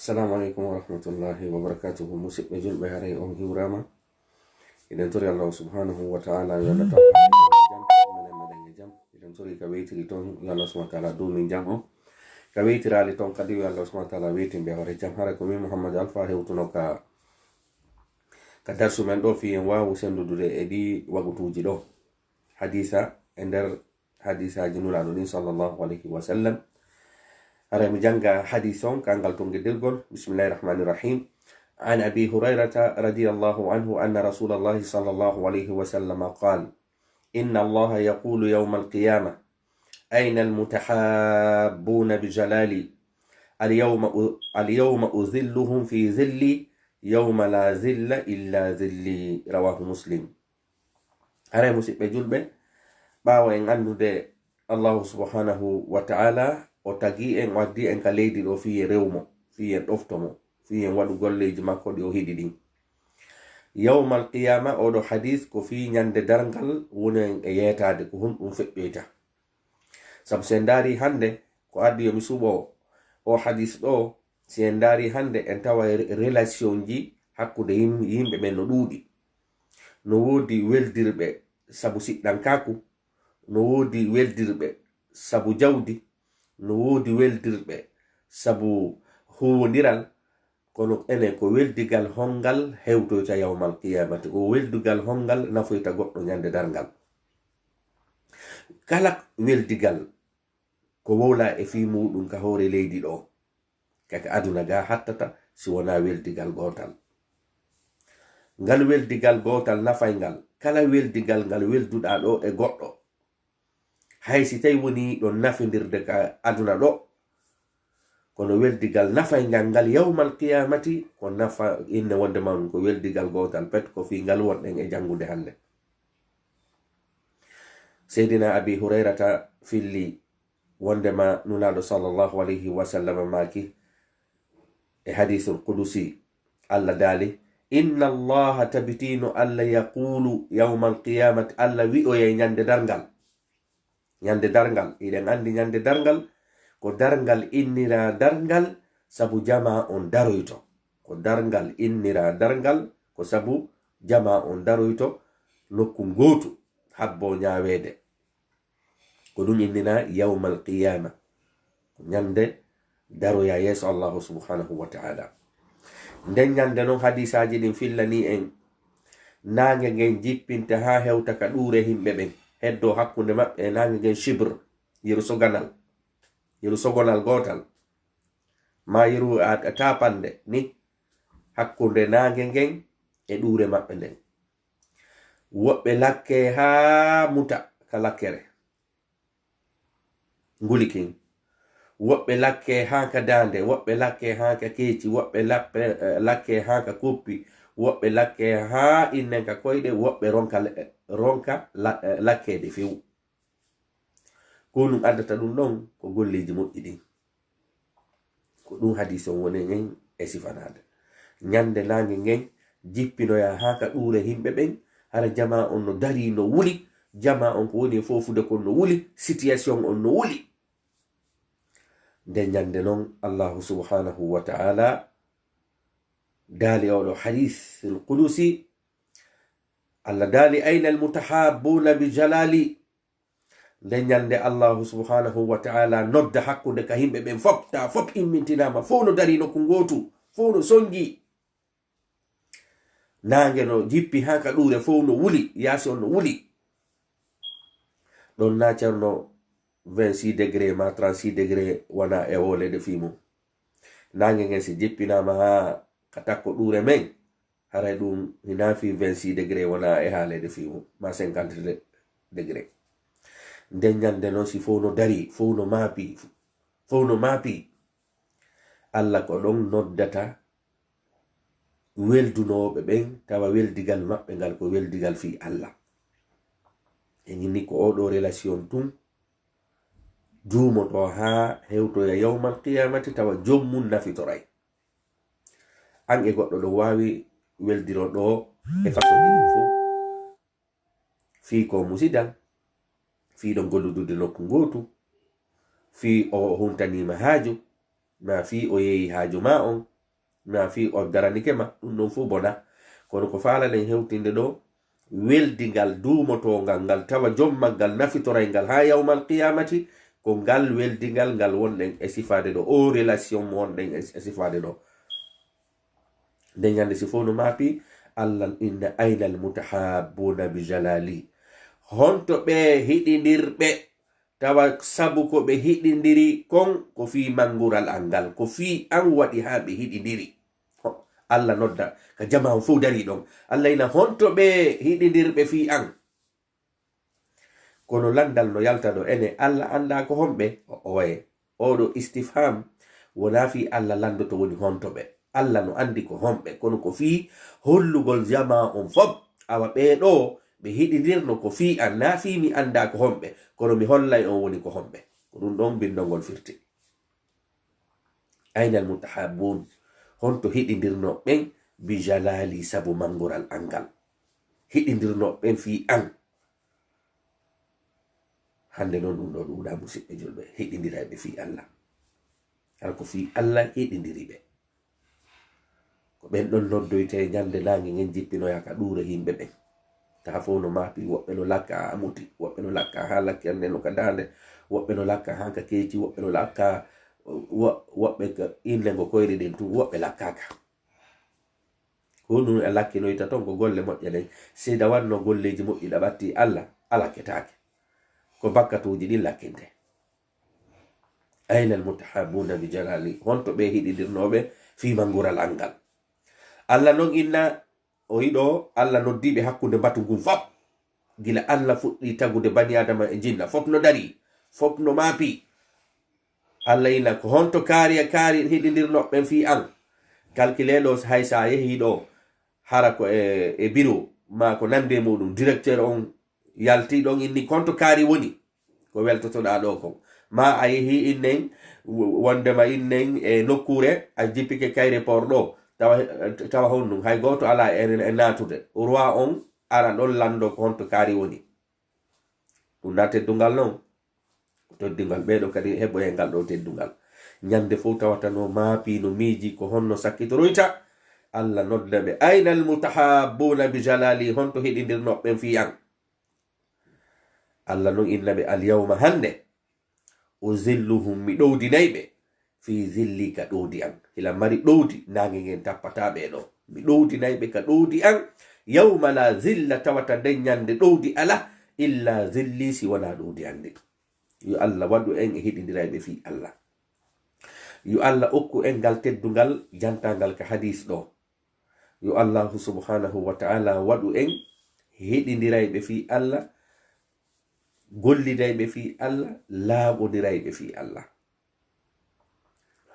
Assalamualaikum warahmatullahi wabarakatuh. Musidɓe julɓe haray on hiwrama. Eɗen tori Allah subhanahu wa ta'ala yo Allah taala jam menen meɗen e jam. Eɗen tori ka weytiri toon yo Allah subhanahu wa ta'ala dumin jam o. Ka weytirali toon kadi yo Allah subhanahu wa ta'ala weytinde hore jam. Hara ko min Muhammad Alpha hewtuno ka darsu men ɗo fi en wawu sendudude e ɗi wagutuji ɗo hadisa e nder hadisaji nuraɗo ɗin sallallahu alayhi wa sallam. Ara mi janga hadith on kangal tongidirgol. Bismillahir Rahmanir Rahim. An Abi Hurairata radiyallahu anhu anna Rasulullah sallallahu alayhi wa sallam qala inna Allah yaqulu yawm al-qiyamah ayna al-mutahabbuna bi jalali al-yawma uzilluhum fi zilli yawma la zilla illa zilli. Rawahu Muslim. Ara musidɓe julɓe, ɓawo en andude Allah subhanahu wa ta'ala o tagi en waddi en ka leydi ɗo fiye rewmo, fiye ɗoftomo, fiye waɗu golleji makko ɗi o hiɗi ɗin. Yawmal qiyama oɗo hadis ko fi ñande dargal woni en e yetade ko hun ɗum feɓɓeta. Sabu se en daari hande ko addi yomi suɓo o hadis ɗo, si en daari hande en tawa relation ji hakkude yimɓe ɓen no ɗuuɗi. No wodi weldirɓe sabu siɗɗankaku, no wodi weldirɓe sabu jawdi, no wodi weldirɓe sabu huwodiral, kono ene ko weldigal hongal hewtoyta yawmal qiyamati. O weldigal hongal nafoyta goɗɗo ñande dargal. Kala weldigal ko wowla e fi muɗum ka hoore leydi ɗo, kaka aduna ga hattata si wona weldigal gotal. Ngal weldigal gotal nafaygal, kala weldigal ngal welduɗa ɗo e goɗɗo, hay si tawi woni ɗon nafidirde ka aduna ɗo, kono weldigal nafaygal ngal yawmal qiyamati ko nafa inne wonde man ko weldigal gotal pet ko fi ngal wonɗen e jangude hande. Seydina Abi Hurairata filli wondema nunaɗo sallallahu alayhi wa sallam maki e hadithul qudusi. Allah daali inna allaha tabitino Allah yaqulu yawmal qiyamati, Allah wi'oye ñande dargal. Ñande dargal, iɗen andi ñande dargal ko dargal innira dargal sabu jama on daroyto. Ko dargal innira dargal ko sabu jama on daroyto nokku gotu habbo ñawede. Ko ɗum innina yawmal qiyama, ñande daroya yeso Allah subhanahu wa ta'ala. Nden ñande non hadisaji ɗin fillani en nange ngen jippinta ha hewta ka ɗuure himɓe ɓen heddo hakkunde maɓɓe e nange ngen shibr, yeru sogonal gotal, ma yeru a tapande ni hakkunde nange ngen e ɗuure maɓɓe nden. Woɓɓe lakke ha muta ka lakkere ngulikin, woɓɓe lakke ha ka dande, woɓɓe lakke ha ka keeci, woɓɓe lakke ha ka koppi, woɓɓe lakke ha innen ka koyɗe, woɓɓe ronka lakkede few. Ko ɗum addata ɗum ɗon ko golleji moƴƴi ɗin. Ko ɗum hadis on woni en e sifanade. Ñande nange ngen jippinoya ha ka ɗuure himɓe ɓen, hara jama on no dari no wuli, jama on ko woni fofude kon no wuli, situation on no wuli. Nde ñande non Allahu subhanahu wa ta'ala daali oɗo hadith al-qudusi. Allah daali ayna al-mutahabbuna bi jalali. Nde ñande Allahu subhanahu wa ta'ala nodda hakkude ka himɓe ɓen fop, ta fop immintinama, fo no dari nokku gotu, fo no songi. Nange no jippi ha ka ɗuure fo no wuli, yaasi on no wuli. Ɗon na ceerno 26 degré ma 36 degré wana e wolede fimum. Nange ngen si jippinama ha ka takko ɗuure men, haray ɗum hinafi 26 degré wana e haalede fimum, ma 50 degré. Nden ñande non si fo no dari, fo no maapi, Allah ko ɗon noddata weldunoɓe ɓen tawa weldigal maɓɓe ngal ko weldigal fi Allah. E ñinni ko oɗo relation tun duumoto ha hewtoya yawmal qiyamati tawa jommum nafitoray. An e goɗɗo ɗo wawi weldiro ɗo e façon ɗiɗi fo, fi ko musidal, fi ɗon golludude nokku gotu, fi o huntanima haaju, ma fi o yehi haaju ma on, ma fi o daranike ma, ɗum ɗon fu bona. kono ko faalanen hewtinde ɗo weldingal dumotongal ngal tawa jommal nafitoray ngal ha yawmal qiyamati, ko ngal weldingal ngal wonɗen e sifade ɗo, o relation wonɗen e sifade ɗo. nde ñande si fof no maapi allah inna ayna al mutahabbuna bi jalali, honto ɓe hiɗidirɓe tawa sabu ko ɓe hiɗidiri kon ko fi mangural angal, ko fi an waɗi ha ɓe hiɗidiri. allah nodda ka jama on fof dari ɗon, allah ina honto ɓe hiɗidirɓe fi an. kono landal no yalta ɗo ene allah anda ko homɓe owaye oɗo istifham wona fi allah landoto woni honto ɓe, allah no andi ko homɓe, kono ko fi hollugol jama on fof awa ɓeɗo ɓe hiɗidirno ko fi an, na fi mi anda ko homɓe kono mi hollay on woni ko homɓe. ko ɗum ɗon bindogol firti. aynal mutahabbun, honto hiɗidirno ɓen bi jalali sabu mangural angal, hiɗidirno ɓen fi an. hande noon ɗum ɗo ɗuuɗa musidɓe julɓe, hiɗidiraɓe fi allah, kala ko fi allah hiɗidiri ɓe. ko ɓen ɗon noddoyte ñande nange ngen jippinoya ka ɗuure yimɓe ɓen, ta fof no maapi. woɓɓe no lakka ha amuti, woɓɓe no lakka ha lakkande no ka dande, woɓɓe no lakka ha ka keeci, woɓɓe no lakka woɓɓe ka inde ngo koyri ɗen tu, woɓɓe lakkaka. honum e lakkinoyta ton ko golle moƴƴe ɗen, seyda wanno golleji moƴƴi ɗaɓatti allah alakketake, ko bakkatuji ɗin lakkinte. ayna al mutahabbuna bi jalali, honto ɓe hiɗidirnoɓe fi mangural angal. allah non inna o yiɗo allah noddiɓe hakkude batu ngun fop, gila allah fuɗɗi tagude bani adama e jinna fop no dari, fop no maapi. allah ina ko honto kaari hiɗidirnoɓen fi an. calculeɗo hay sa yehi ɗo hara ko e bureau ma ko nande muɗum, directeur on yalti ɗon inni honto kaari woni ko weltotoɗa ɗo kon, ma a yehi innen wondema innen e nokkure a jippike kayre port ɗo tawa honnum hay goto ala e natude, roi on ara ɗon lando ko honto kaari woni. ɗum na teddungal noon, teddungal ɓeɗo kadi heɓoye ngal ɗo teddungal. ñande fof tawata no maapi no miiji ko honno sakkitoroyta. allah nodda ɓe ayna al mutahabbuna bi jalali, honto hiɗidirnoɓɓen fi an. allah non inna ɓe al yawma hande uzilluhum, mi ɗowdinayɓe fi zilli ka ɗowdi an. hila mari ɗowdi nange ngen tappata ɓeɗo, mi ɗowdinayɓe ka ɗowdi an. yawma la zilla, tawata nden ñande ɗowdi ala illa zilli, si wona ɗowdi ande. yo allah waɗu en e hiɗidirayɓe fi allah, yo allah okku en ngal teddungal jantangal ka hadis ɗo. yo allahu subhanahu wa ta'ala waɗu en hiɗidirayɓe fi allah, gollidayɓe fi allah, laaɓodirayɓe fi allah.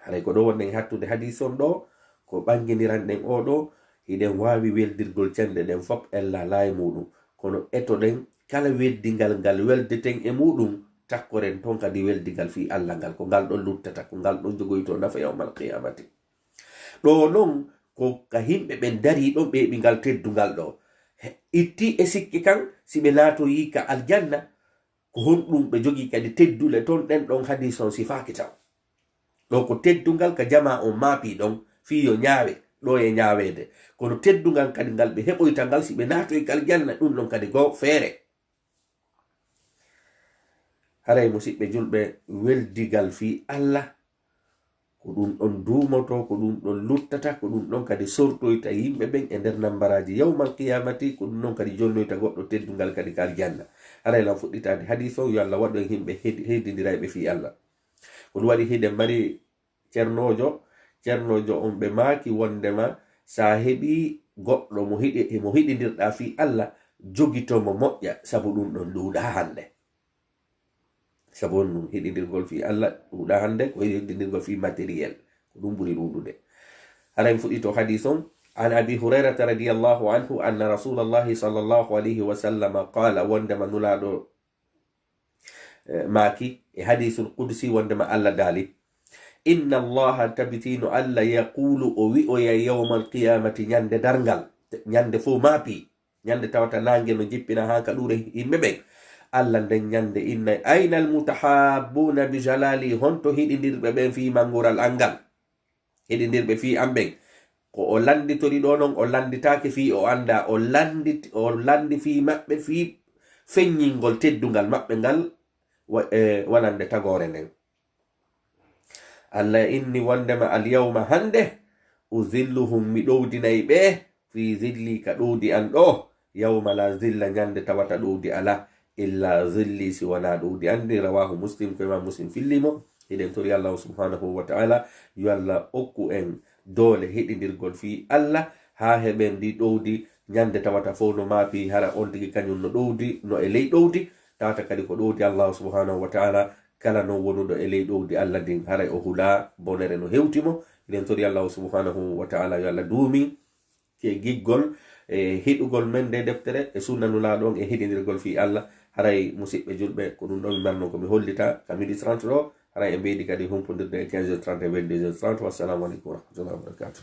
haray ko ɗo wonɗen hattude hadis on ɗo, ko ɓanginiranɗen oɗo hiɗen wawi weldirgol cende ɗen fop ella laayi muɗum, kono etoɗen kala weldingal ngal weldeten e muɗum, takkoren ton kadi weldigal fi allah ngal, ko ngal ɗon luttata, ko ngal ɗon jogoyto nafa yawmal qiyamati. ɗo non ko ka himɓe ɓen dari ɗon ɓeɓi ngal teddungal ɗo, itti e sikki kan si ɓe naatoyi ka aljanna, ko honɗum ɓe jogi kadi teddule ton ɗen ɗon hadis on sifaki taw. ɗo ko teddungal ka jama on maapi ɗon fiyo ñaawe ɗo e ñaawede, kono teddungal kadi ngal ɓe heɓoyta ngal si ɓe naatoyi ka aljanna, ɗum ɗon kadi go feere. haray musidɓe julɓe, weldigal fi allah ko ɗum ɗon dumoto, ko ɗum ɗon luttata, ko ɗum ɗon kadi sortoyta yimɓe ɓen e nder nambaraji yawmal qiyamati, ko ɗum ɗon kadi jonnoyta goɗɗo teddungal kadi ka aljanna. haray lan fuɗɗitade hadis o, yo allah waɗu en yimɓe heddidirayɓe fi allah. ko ɗum waɗi hiɗen mari ceernojo on ɓe maaki wondema sa heɓi goɗɗo mo hiɗidirɗa fi allah, jogitomo moƴƴa, sabu ɗum ɗon ɗuuɗa hande. sabu on hiɗidirgol fi allah ɗuuɗa hande, ko hiɗidirgol fi matériel ko ɗum ɓuri ɗuuɗude. haray fuɗɗito hadis on. an abi hurairata radiyallahu anhu anna rasulallahi sallallahu alayhi wa sallam qala, wondema nulaɗo maaki e hadisul qudsi, wondema allah daali, inna allaha tabitino allah yaqulu o wi'oya yawmal qiyamati, ñande dargal, ñande fo maapi, ñande tawata nange no jippina ha ka ɗure yimɓe ɓen. allah nden ñande innay ayna almutahabbuna bi jalali honto hiɗidirɓe ɓen fi mangural angal hiɗidirɓe fi amɓen ko o landitori ɗo non o landitake fi o anda o landi fi maɓɓe fi feññingol teddungal maɓɓe ngal wonande tagore nden allah inni wondema alyawma hande uzilluhum mi ɗowdinayi ɓe fi zilli ka ɗowdi an ɗo yawma la zilla ñande tawata ɗowdi ala illa zilli si wona ɗowdi andi rawahu muslim ko imam muslim fillimo eɗen tori allahu subhanahu wa ta'ala yo allah okku en doole heɗidirgol fi allah ha heɓen ndi ɗowdi ñande tawata fo no maafi hara on tigi kañum no ɗowdi no e ley ɗowdi tawata kadi ko ɗowdi allahu subhanahu wa ta'ala kala no wonuɗo e ley ɗowdi allah ndin haray o hula bonere no hewtimo eɗen tori allahu subhanahu wa ta'ala yo allah duumi ke giggol e hiɗugol men nde deftere e sunnanulaɗon e heɗidirgol fi allah haray musidɓe julɓe ko ɗum ɗon mi manno komi hollita ka midi 30 ɗo haray e mbeydi kadi humpodirde e 15h30 e 22h30 wassalamu aleykum wa rahmatullahi wa barakatuh